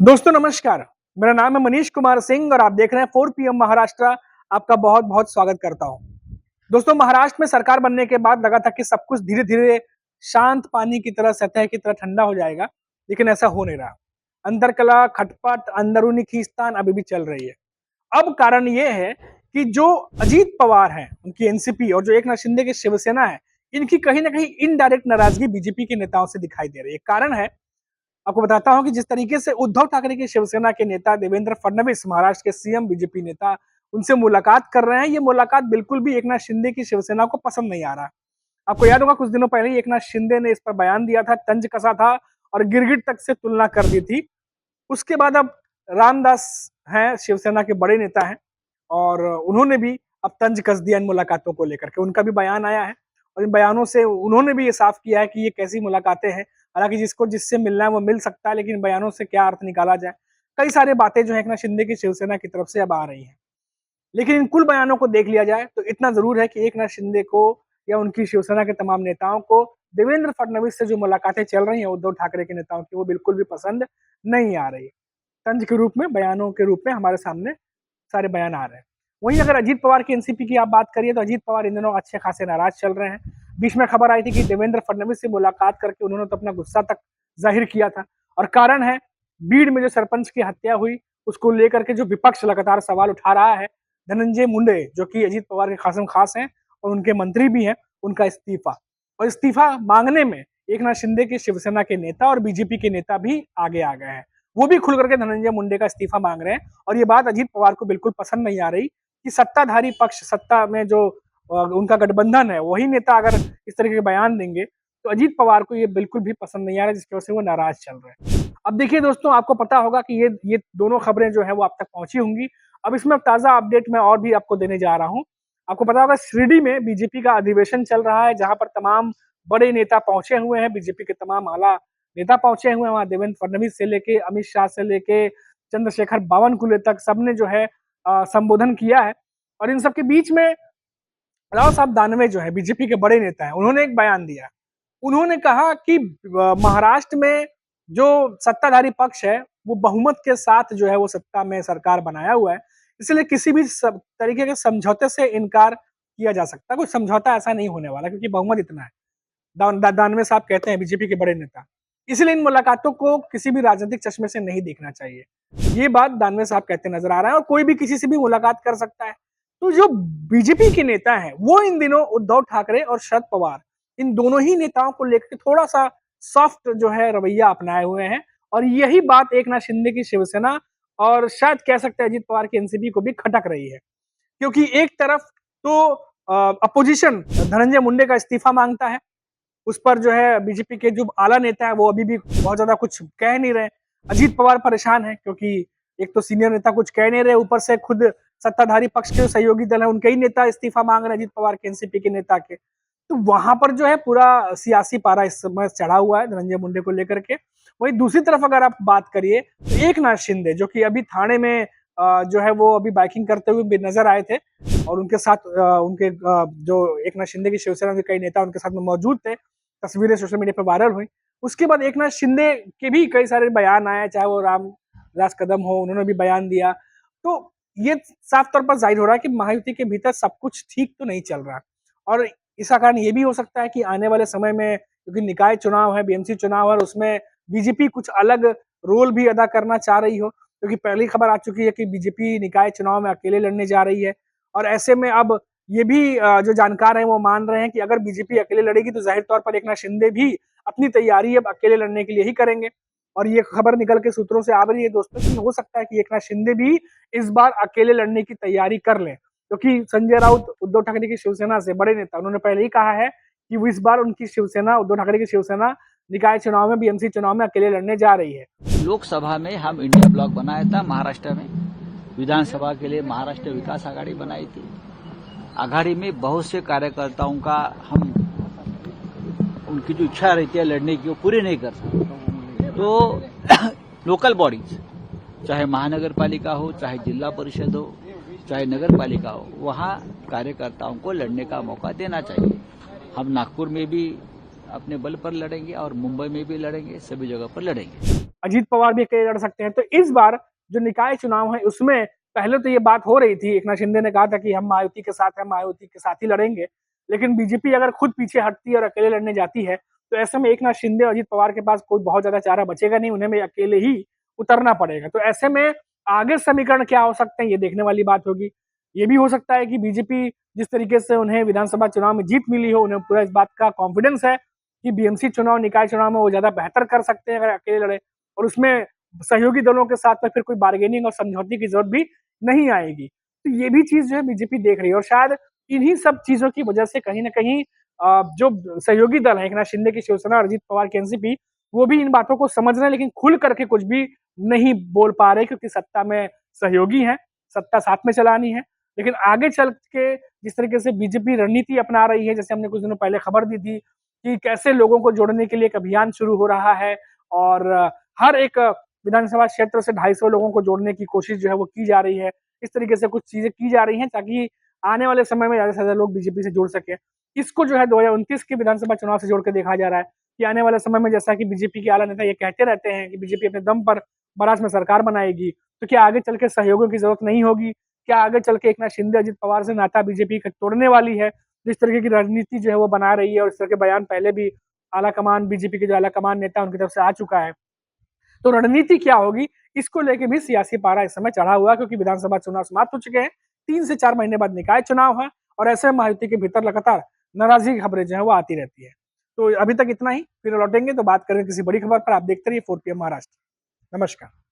दोस्तों नमस्कार। मेरा नाम है मनीष कुमार सिंह और आप देख रहे हैं 4 पीएम महाराष्ट्र। आपका बहुत बहुत स्वागत करता हूं। दोस्तों, महाराष्ट्र में सरकार बनने के बाद लगा था कि सब कुछ धीरे धीरे शांत पानी की तरह, सतह की तरह ठंडा हो जाएगा, लेकिन ऐसा हो नहीं रहा। अंतरकलह, खटपट, अंदरूनी खींचतान अभी भी चल रही है। अब कारण यह है कि जो अजीत पवार हैं, उनकी एनसीपी, और जो एकनाथ शिंदे की शिवसेना है, इनकी कहीं ना कहीं इनडायरेक्ट नाराजगी बीजेपी के नेताओं से दिखाई दे रही है। कारण है, आपको बताता हूं कि जिस तरीके से उद्धव ठाकरे की शिवसेना के नेता देवेंद्र फडणवीस, महाराष्ट्र के सीएम, बीजेपी नेता, उनसे मुलाकात कर रहे हैं, ये मुलाकात बिल्कुल भी एकनाथ शिंदे की शिवसेना को पसंद नहीं आ रहा। आपको याद होगा, कुछ दिनों पहले ही एकनाथ शिंदे ने इस पर बयान दिया था, तंज कसा था और गिरगिट तक से तुलना कर दी थी। उसके बाद अब रामदास हैं, शिवसेना के बड़े नेता हैं, और उन्होंने भी अब तंज कस दिया इन मुलाकातों को लेकर के। उनका भी बयान आया है और इन बयानों से उन्होंने भी ये साफ किया है कि ये कैसी मुलाकातें हैं। हालांकि जिसको जिससे मिलना है वो मिल सकता है, लेकिन बयानों से क्या अर्थ निकाला जाए, कई सारी बातें जो है एकनाथ शिंदे की शिवसेना की तरफ से अब आ रही हैं। लेकिन इन कुल बयानों को देख लिया जाए तो इतना जरूर है कि एकनाथ शिंदे को या उनकी शिवसेना के तमाम नेताओं को देवेंद्र फडणवीस से जो मुलाकातें चल रही हैं उद्धव ठाकरे के नेताओं की, वो बिल्कुल भी पसंद नहीं आ रही। तंज के रूप में, बयानों के रूप में हमारे सामने सारे बयान आ रहे हैं। वहीं अगर अजीत पवार की एनसीपी की आप बात करिए तो अजीत पवार इन दिनों अच्छे खासे नाराज चल रहे हैं। बीच में खबर आई थी कि देवेंद्र फडणवीस से मुलाकात करके उन्होंने तो अपना गुस्सा तक जाहिर किया था, और कारण है बीड़ में जो सरपंच की हत्या हुई, उसको लेकर के जो विपक्ष लगातार सवाल उठा रहा है। धनंजय मुंडे, जो कि अजीत पवार के खासम खास हैं और उनके मंत्री भी हैं, उनका इस्तीफा, और इस्तीफा मांगने में एकनाथ शिंदे के शिवसेना के नेता और बीजेपी के नेता भी आगे आ गए हैं। वो भी खुल करके धनंजय मुंडे का इस्तीफा मांग रहे हैं, और ये बात अजीत पवार को बिल्कुल पसंद नहीं आ रही कि सत्ताधारी पक्ष, सत्ता में जो उनका गठबंधन है, वही नेता अगर इस तरह के बयान देंगे तो अजीत पवार को ये बिल्कुल भी पसंद नहीं आ रहा है, जिसकी वजह से वो नाराज चल रहे हैं। अब देखिए दोस्तों, आपको पता होगा कि ये दोनों खबरें जो है वो आप तक पहुंची होंगी। अब इसमें ताजा अपडेट मैं और भी आपको देने जा रहा हूं। आपको पता होगा, शिरडी में बीजेपी का अधिवेशन चल रहा है, जहां पर तमाम बड़े नेता पहुंचे हुए हैं, बीजेपी के तमाम आला नेता पहुंचे हुए हैं। वहां देवेंद्र फडणवीस से लेके, अमित शाह से लेके, चंद्रशेखर बावनकुले तक सबने जो है संबोधन किया है। और इन सबके बीच में राव साहब दानवे जो है बीजेपी के बड़े नेता हैं, उन्होंने एक बयान दिया। उन्होंने कहा कि महाराष्ट्र में जो सत्ताधारी पक्ष है वो बहुमत के साथ जो है वो सत्ता में सरकार बनाया हुआ है, इसलिए किसी भी तरीके के समझौते से इनकार किया जा सकता है। कोई समझौता ऐसा नहीं होने वाला, क्योंकि बहुमत इतना है। दानवे साहब कहते हैं, बीजेपी के बड़े नेता, इसलिए इन मुलाकातों को किसी भी राजनीतिक चश्मे से नहीं देखना चाहिए। ये बात दानवे साहब कहते नजर आ रहा है, और कोई भी किसी से भी मुलाकात कर सकता है। तो जो बीजेपी के नेता हैं वो इन दिनों उद्धव ठाकरे और शरद पवार, इन दोनों ही नेताओं को लेकर थोड़ा सा सॉफ्ट जो है रवैया अपनाए हुए हैं, और यही बात एकनाथ शिंदे की शिवसेना और शायद कह सकते हैं अजीत पवार की एनसीपी को भी खटक रही है। क्योंकि एक तरफ तो अपोजिशन धनंजय मुंडे का इस्तीफा मांगता है, उस पर जो है बीजेपी के जो आला नेता है वो अभी भी बहुत ज्यादा कुछ कह नहीं रहे। अजीत पवार परेशान है, क्योंकि एक तो सीनियर नेता कुछ कह नहीं रहे, ऊपर से खुद सत्ताधारी पक्ष के सहयोगी दल है, उनके ही नेता इस्तीफा मांग रहे हैं, अजीत पवार के एनसीपी के नेता के। तो वहां पर जो है पूरा सियासी पारा इस समय चढ़ा हुआ है धनंजय मुंडे को लेकर के। वहीं दूसरी तरफ अगर आप बात करिए तो एकनाथ शिंदे, जो कि अभी थाने में जो है वो अभी बाइकिंग करते हुए भी नजर आए थे, और उनके साथ उनके जो एकनाथ शिंदे की शिवसेना के कई नेता उनके साथ में मौजूद थे, तस्वीरें सोशल मीडिया पर वायरल हुई। उसके बाद एकनाथ शिंदे के भी कई सारे बयान आए, चाहे वो रामदास कदम हो, उन्होंने भी बयान दिया। तो ये साफ तौर पर जाहिर हो रहा है कि महायुति के भीतर सब कुछ ठीक तो नहीं चल रहा, और इसका कारण ये भी हो सकता है कि आने वाले समय में, क्योंकि निकाय चुनाव है, बीएमसी चुनाव है, और उसमें बीजेपी कुछ अलग रोल भी अदा करना चाह रही हो, क्योंकि पहली खबर आ चुकी है कि बीजेपी निकाय चुनाव में अकेले लड़ने जा रही है। और ऐसे में अब ये भी जो जानकार हैं वो मान रहे हैं कि अगर बीजेपी अकेले लड़ेगी तो जाहिर तौर पर एकनाथ शिंदे भी अपनी तैयारी अब अकेले लड़ने के लिए ही करेंगे। और ये खबर निकल के सूत्रों से आ रही है दोस्तों कि हो सकता है कि एकनाथ शिंदे भी इस बार अकेले लड़ने की तैयारी कर लें, क्योंकि संजय राउत, उद्धव ठाकरे की शिवसेना से बड़े नेता, उन्होंने पहले ही कहा है कि वो इस बार उनकी शिवसेना, उद्धव ठाकरे की शिवसेना, निकाय चुनाव में, बीएमसी चुनाव में अकेले लड़ने जा रही है। लोकसभा में हम इंडिया ब्लॉक बनाया था, महाराष्ट्र में विधानसभा के लिए महाराष्ट्र विकास आघाड़ी बनाई थी। आघाड़ी में बहुत से कार्यकर्ताओं का हम उनकी जो इच्छा रहती है लड़ने की वो पूरी नहीं कर सकते। तो लोकल बॉडीज, चाहे महानगर पालिका हो, चाहे जिला परिषद हो, चाहे नगर पालिका हो, वहाँ कार्यकर्ताओं को लड़ने का मौका देना चाहिए। हम नागपुर में भी अपने बल पर लड़ेंगे और मुंबई में भी लड़ेंगे, सभी जगह पर लड़ेंगे। अजीत पवार भी अकेले लड़ सकते हैं। तो इस बार जो निकाय चुनाव है उसमें पहले तो ये बात हो रही थी, एकनाथ शिंदे ने कहा था कि हम मायावती के साथ हैं, मायावती के साथ ही लड़ेंगे। लेकिन बीजेपी अगर खुद पीछे हटती है और अकेले लड़ने जाती है तो ऐसे में एकनाथ शिंदे और अजीत पवार के पास कोई बहुत ज्यादा चारा बचेगा नहीं, उन्हें भी अकेले ही उतरना पड़ेगा। तो ऐसे में आगे समीकरण क्या हो सकते हैं ये देखने वाली बात होगी। ये भी हो सकता है कि बीजेपी जिस तरीके से उन्हें विधानसभा चुनाव में जीत मिली हो, उन्हें पूरा इस बात का कॉन्फिडेंस है कि बीएमसी चुनाव, निकाय चुनाव में वो ज्यादा बेहतर कर सकते हैं अगर अकेले लड़े, और उसमें सहयोगी दलों के साथ में फिर कोई बार्गेनिंग और समझौते की जरूरत भी नहीं आएगी। तो ये भी चीज जो है बीजेपी देख रही है, और शायद इन्हीं सब चीजों की वजह से कहीं ना कहीं जो सहयोगी दल है, एकनाथ शिंदे की शिवसेना और अजीत पवार की एनसीपी, वो भी इन बातों को समझ रहे हैं लेकिन खुल करके कुछ भी नहीं बोल पा रहे, क्योंकि सत्ता में सहयोगी हैं, सत्ता साथ में चलानी है। लेकिन आगे चल के जिस तरीके से बीजेपी रणनीति अपना रही है, जैसे हमने कुछ दिनों पहले खबर दी थी कि कैसे लोगों को जोड़ने के लिए एक अभियान शुरू हो रहा है, और हर एक विधानसभा क्षेत्र से 250 लोगों को जोड़ने की कोशिश जो है वो की जा रही है। इस तरीके से कुछ चीजें की जा रही हैं ताकि आने वाले समय में ज्यादा से ज्यादा लोग बीजेपी से जुड़ सके। इसको जो है 2029 के विधानसभा चुनाव से जोड़ के देखा जा रहा है कि आने वाले समय में, जैसा कि बीजेपी के आला नेता ये कहते रहते हैं कि बीजेपी अपने दम पर महाराष्ट्र में सरकार बनाएगी, तो क्या आगे चल के सहयोगों की जरूरत नहीं होगी? क्या आगे चल के एकनाथ शिंदे अजित पवार से नाता बीजेपी का तोड़ने वाली है? जिस तरीके की रणनीति जो है वो बना रही है, और इस तरह के बयान पहले भी आला कमान, बीजेपी के जो आला कमान नेता उनकी तरफ से आ चुका है। तो रणनीति क्या होगी, इसको लेके भी सियासी पारा इस समय चढ़ा हुआ है, क्योंकि विधानसभा चुनाव समाप्त हो चुके हैं, 3 से 4 महीने बाद निकाय चुनाव है, और ऐसे में महायुति के भीतर लगातार नाराजगी की खबरें जो है वो आती रहती है। तो अभी तक इतना ही, फिर लौटेंगे तो बात करेंगे किसी बड़ी खबर पर। आप देखते रहिए 4 PM महाराष्ट्र। नमस्कार।